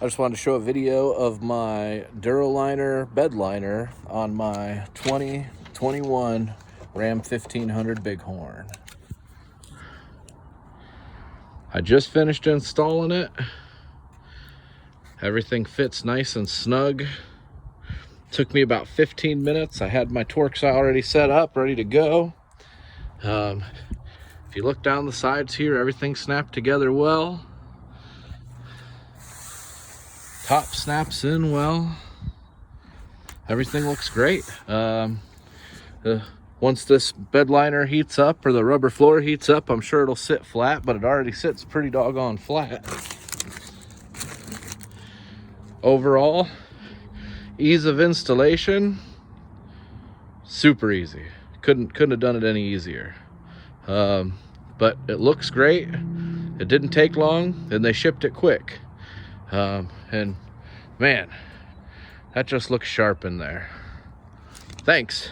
I just wanted to show a video of my DualLiner bed liner on my 2021 Ram 1500 Bighorn. I just finished installing it. Everything fits nice and snug. Took me about 15 minutes. I had my Torx already set up, ready to go. If you look down the sides here, everything snapped together well. Top snaps in well. Everything looks great. Once this bed liner heats up, or the rubber floor heats up, I'm sure it'll sit flat, but it already sits pretty doggone flat. Overall, ease of installation, super easy. Couldn't have done it any easier. But it looks great. It didn't take long, and they shipped it quick. And man, that just looks sharp in there. Thanks.